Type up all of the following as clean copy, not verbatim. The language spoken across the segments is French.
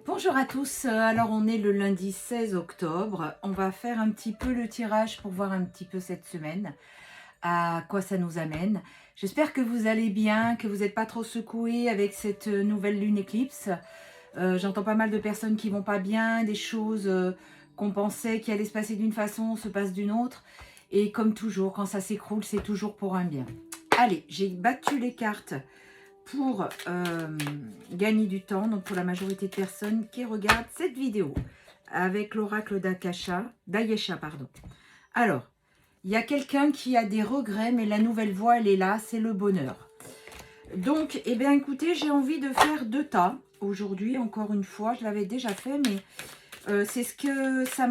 Bonjour à tous, alors on est le lundi 16 octobre, on va faire un petit peu le tirage pour voir un petit peu cette semaine, à quoi ça nous amène. J'espère que vous allez bien, que vous n'êtes pas trop secoués avec cette nouvelle lune éclipse. J'entends pas mal de personnes qui vont pas bien, des choses qu'on pensait qui allaient se passer d'une façon se passent d'une autre. Et comme toujours, quand ça s'écroule, c'est toujours pour un bien. Allez, j'ai battu les cartes pour gagner du temps, donc pour la majorité de personnes qui regardent cette vidéo avec l'oracle d'Ayesha, pardon. Alors, il y a quelqu'un qui a des regrets, mais la nouvelle voie, elle est là, c'est le bonheur. Donc, eh bien, écoutez, j'ai envie de faire 2 tas aujourd'hui, encore une fois. Je l'avais déjà fait, mais c'est ce que ça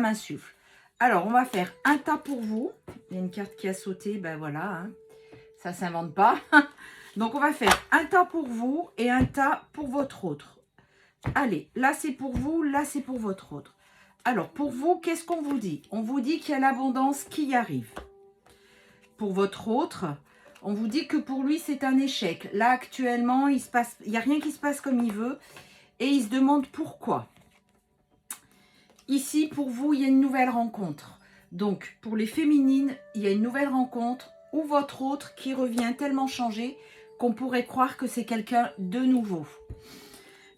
m'insuffle. Alors, on va faire un tas pour vous. Il y a une carte qui a sauté, ben voilà, hein. Ça ne s'invente pas. Donc, on va faire un tas pour vous et un tas pour votre autre. Allez, là, c'est pour vous, là, c'est pour votre autre. Alors, pour vous, qu'est-ce qu'on vous dit? On vous dit qu'il y a l'abondance qui y arrive. Pour votre autre, on vous dit que pour lui, c'est un échec. Là, actuellement, il n'y a rien qui se passe comme il veut et il se demande pourquoi. Ici, pour vous, il y a une nouvelle rencontre. Donc, pour les féminines, il y a une nouvelle rencontre ou votre autre qui revient tellement changé qu'on pourrait croire que c'est quelqu'un de nouveau.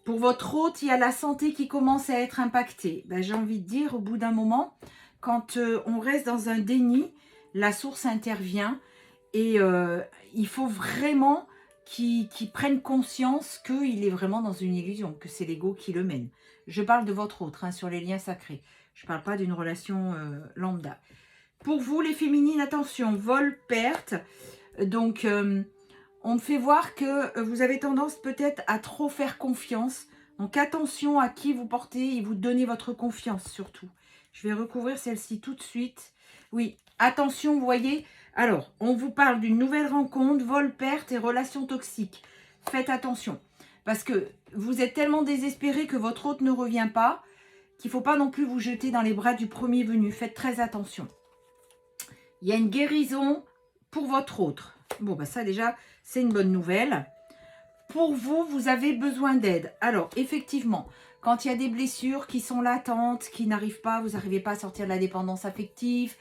Pour votre autre, il y a la santé qui commence à être impactée. Ben, j'ai envie de dire, au bout d'un moment, quand on reste dans un déni, la source intervient et il faut vraiment qu'ils prennent conscience qu'il est vraiment dans une illusion, que c'est l'ego qui le mène. Je parle de votre autre, hein, sur les liens sacrés. Je ne parle pas d'une relation lambda. Pour vous, les féminines, attention, vol, perte. Donc, on me fait voir que vous avez tendance peut-être à trop faire confiance. Donc, attention à qui vous portez et vous donnez votre confiance surtout. Je vais recouvrir celle-ci tout de suite. Oui, attention, vous voyez. Alors, on vous parle d'une nouvelle rencontre, vol, perte et relations toxiques. Faites attention. Parce que vous êtes tellement désespéré que votre hôte ne revient pas qu'il ne faut pas non plus vous jeter dans les bras du premier venu. Faites très attention. Il y a une guérison pour votre autre. Bon, bah ça déjà, c'est une bonne nouvelle. Pour vous, vous avez besoin d'aide. Alors, effectivement, quand il y a des blessures qui sont latentes, qui n'arrivent pas, vous n'arrivez pas à sortir de la dépendance affective,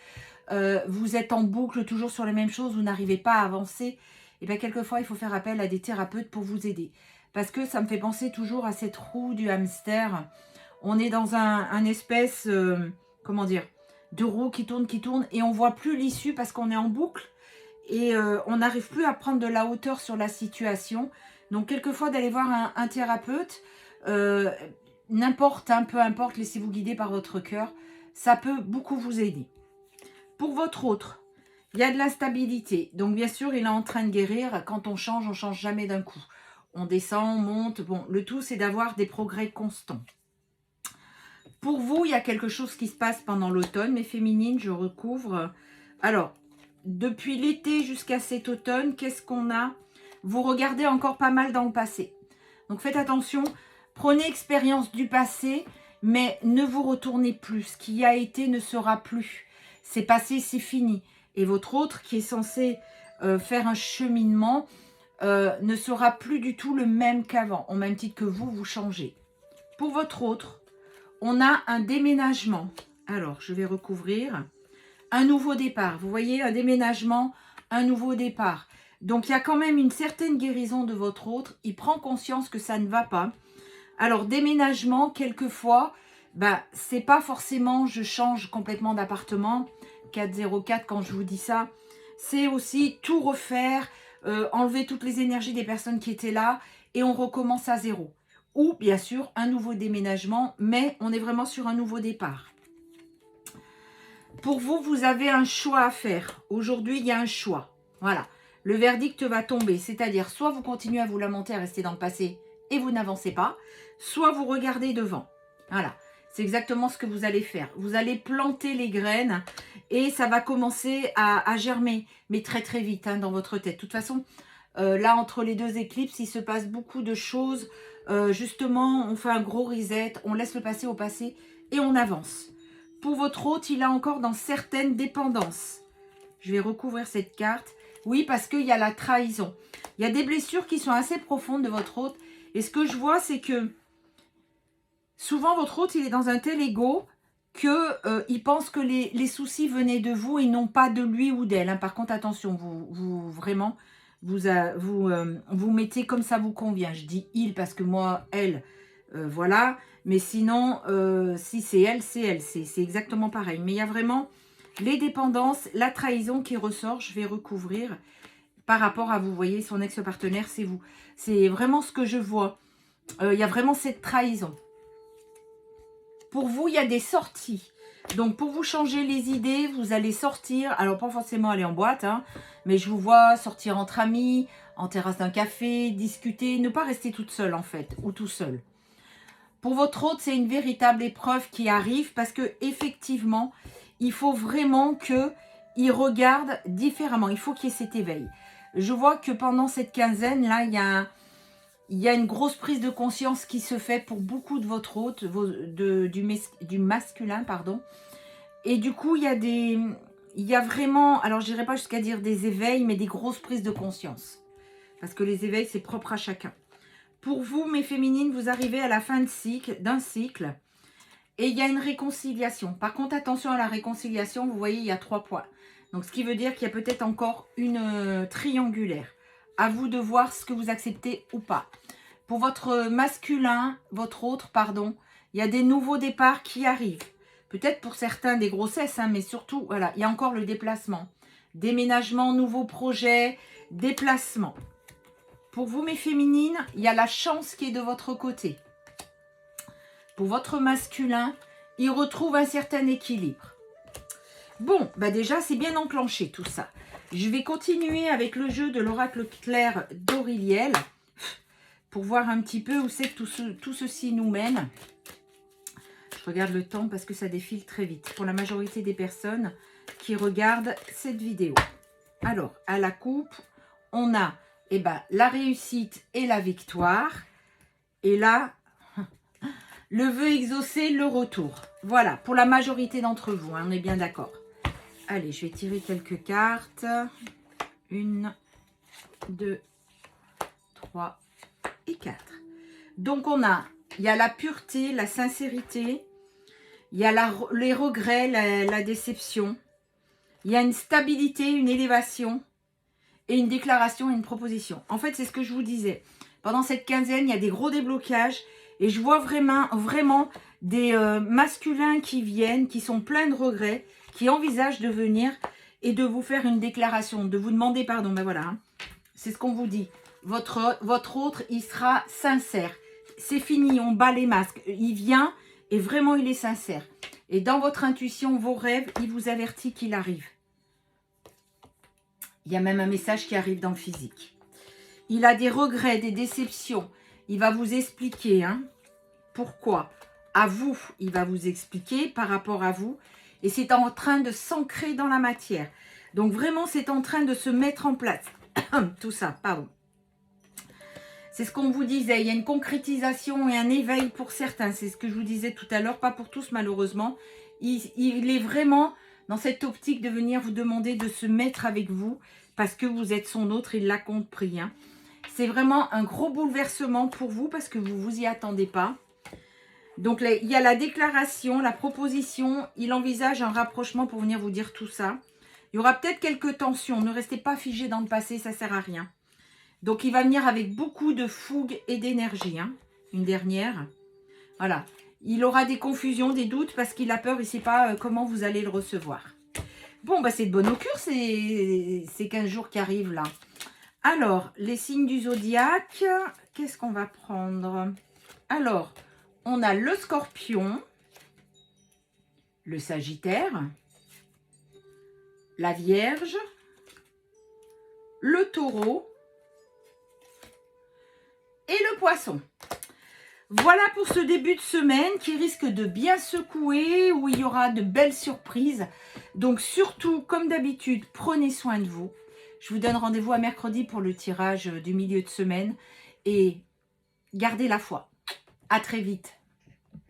vous êtes en boucle toujours sur les mêmes choses, vous n'arrivez pas à avancer, et bien quelquefois, il faut faire appel à des thérapeutes pour vous aider. Parce que ça me fait penser toujours à cette roue du hamster. On est dans un espèce, comment dire, de roue qui tourne, et on ne voit plus l'issue parce qu'on est en boucle, et on n'arrive plus à prendre de la hauteur sur la situation. Donc, quelquefois, d'aller voir un thérapeute, n'importe, peu importe, laissez-vous guider par votre cœur, ça peut beaucoup vous aider. Pour votre autre, il y a de la stabilité. Donc, bien sûr, il est en train de guérir. Quand on change jamais d'un coup. On descend, on monte. Bon, le tout, c'est d'avoir des progrès constants. Pour vous, il y a quelque chose qui se passe pendant l'automne. Mes féminines, je recouvre. Alors, depuis l'été jusqu'à cet automne, qu'est-ce qu'on a? Vous regardez encore pas mal dans le passé. Donc, faites attention. Prenez expérience du passé, mais ne vous retournez plus. Ce qui a été ne sera plus. C'est passé, c'est fini. Et votre autre, qui est censé faire un cheminement, ne sera plus du tout le même qu'avant. Au même titre que vous, vous changez. Pour votre autre, on a un déménagement. Alors, je vais recouvrir. Un nouveau départ. Vous voyez, un déménagement, un nouveau départ. Donc, il y a quand même une certaine guérison de votre autre. Il prend conscience que ça ne va pas. Alors, déménagement, quelquefois, bah, c'est pas forcément je change complètement d'appartement. 404, quand je vous dis ça, c'est aussi tout refaire, enlever toutes les énergies des personnes qui étaient là et on recommence à zéro. Ou, bien sûr, un nouveau déménagement, mais on est vraiment sur un nouveau départ. Pour vous, vous avez un choix à faire. Aujourd'hui, il y a un choix. Voilà. Le verdict va tomber. C'est-à-dire, soit vous continuez à vous lamenter, à rester dans le passé et vous n'avancez pas, soit vous regardez devant. Voilà. C'est exactement ce que vous allez faire. Vous allez planter les graines et ça va commencer à germer, mais très très vite hein, dans votre tête. De toute façon, là, entre les deux éclipses, il se passe beaucoup de choses. Justement, on fait un gros reset, on laisse le passé au passé et on avance. Pour votre hôte, il a encore dans certaines dépendances. Je vais recouvrir cette carte. Oui, parce qu'il y a la trahison. Il y a des blessures qui sont assez profondes de votre hôte. Et ce que je vois, c'est que Souvent, votre hôte, il est dans un tel ego que il pense que les soucis venaient de vous et non pas de lui ou d'elle. Hein. Par contre, attention, vous vraiment, vous mettez comme ça vous convient. Je dis il parce que moi, elle, voilà. Mais sinon, si c'est elle, c'est elle. C'est exactement pareil. Mais il y a vraiment les dépendances, la trahison qui ressort. Je vais recouvrir par rapport à vous. Vous voyez, son ex-partenaire, c'est vous. C'est vraiment ce que je vois. Il y a vraiment cette trahison. Pour vous, il y a des sorties. Donc, pour vous changer les idées, vous allez sortir. Alors, pas forcément aller en boîte, hein, mais je vous vois sortir entre amis, en terrasse d'un café, discuter. Ne pas rester toute seule, en fait, ou tout seul. Pour votre hôte, c'est une véritable épreuve qui arrive parce que effectivement, il faut vraiment qu'il regarde différemment. Il faut qu'il y ait cet éveil. Je vois que pendant cette quinzaine-là, il y a une grosse prise de conscience qui se fait pour beaucoup de votre hôte, du masculin, pardon. Et du coup, il y a vraiment, alors je n'irai pas jusqu'à dire des éveils, mais des grosses prises de conscience. Parce que les éveils, c'est propre à chacun. Pour vous, mes féminines, vous arrivez à la fin d'un cycle et il y a une réconciliation. Par contre, attention à la réconciliation, vous voyez, il y a 3 points. Donc, ce qui veut dire qu'il y a peut-être encore une triangulaire. À vous de voir ce que vous acceptez ou pas. Pour votre masculin, votre autre, pardon, il y a des nouveaux départs qui arrivent. Peut-être pour certains des grossesses, hein, mais surtout, voilà, il y a encore le déplacement. Déménagement, nouveaux projets, déplacement. Pour vous, mes féminines, il y a la chance qui est de votre côté. Pour votre masculin, il retrouve un certain équilibre. Bon, bah déjà, c'est bien enclenché tout ça. Je vais continuer avec le jeu de l'oracle clair d'Auriliel pour voir un petit peu où c'est que tout ceci nous mène. Je regarde le temps parce que ça défile très vite pour la majorité des personnes qui regardent cette vidéo. Alors, à la coupe, on a la réussite et la victoire. Et là, le vœu exaucé, le retour. Voilà, pour la majorité d'entre vous, hein, on est bien d'accord. Allez, je vais tirer quelques cartes. 1, 2, 3 et 4. Donc, il y a la pureté, la sincérité. Il y a les regrets, la déception. Il y a une stabilité, une élévation. Et une déclaration et une proposition. En fait, c'est ce que je vous disais. Pendant cette quinzaine, il y a des gros déblocages. Et je vois vraiment des masculins qui viennent, qui sont pleins de regrets, qui envisagent de venir et de vous faire une déclaration, de vous demander pardon. Ben voilà, hein. C'est ce qu'on vous dit. Votre autre, il sera sincère. C'est fini, on bat les masques. Il vient et vraiment, il est sincère. Et dans votre intuition, vos rêves, il vous avertit qu'il arrive. Il y a même un message qui arrive dans le physique. Il a des regrets, des déceptions. Il va vous expliquer pourquoi. À vous, il va vous expliquer par rapport à vous. Et c'est en train de s'ancrer dans la matière. Donc vraiment, c'est en train de se mettre en place. Tout ça, pardon. C'est ce qu'on vous disait. Il y a une concrétisation et un éveil pour certains. C'est ce que je vous disais tout à l'heure. Pas pour tous, malheureusement. Il est vraiment dans cette optique de venir vous demander de se mettre avec vous parce que vous êtes son autre, il l'a compris. Hein. C'est vraiment un gros bouleversement pour vous parce que vous ne vous y attendez pas. Donc, là, il y a la déclaration, la proposition. Il envisage un rapprochement pour venir vous dire tout ça. Il y aura peut-être quelques tensions. Ne restez pas figé dans le passé, ça ne sert à rien. Donc, il va venir avec beaucoup de fougue et d'énergie. Hein. Une dernière. Voilà. Il aura des confusions, des doutes parce qu'il a peur, il ne sait pas comment vous allez le recevoir. Bon, bah c'est de bonne augure ces 15 jours qui arrivent là. Alors, les signes du zodiaque, qu'est-ce qu'on va prendre? Alors, on a le Scorpion, le Sagittaire, la Vierge, le Taureau et le Poisson. Voilà pour ce début de semaine qui risque de bien secouer, où il y aura de belles surprises. Donc surtout, comme d'habitude, prenez soin de vous. Je vous donne rendez-vous à mercredi pour le tirage du milieu de semaine. Et gardez la foi. À très vite.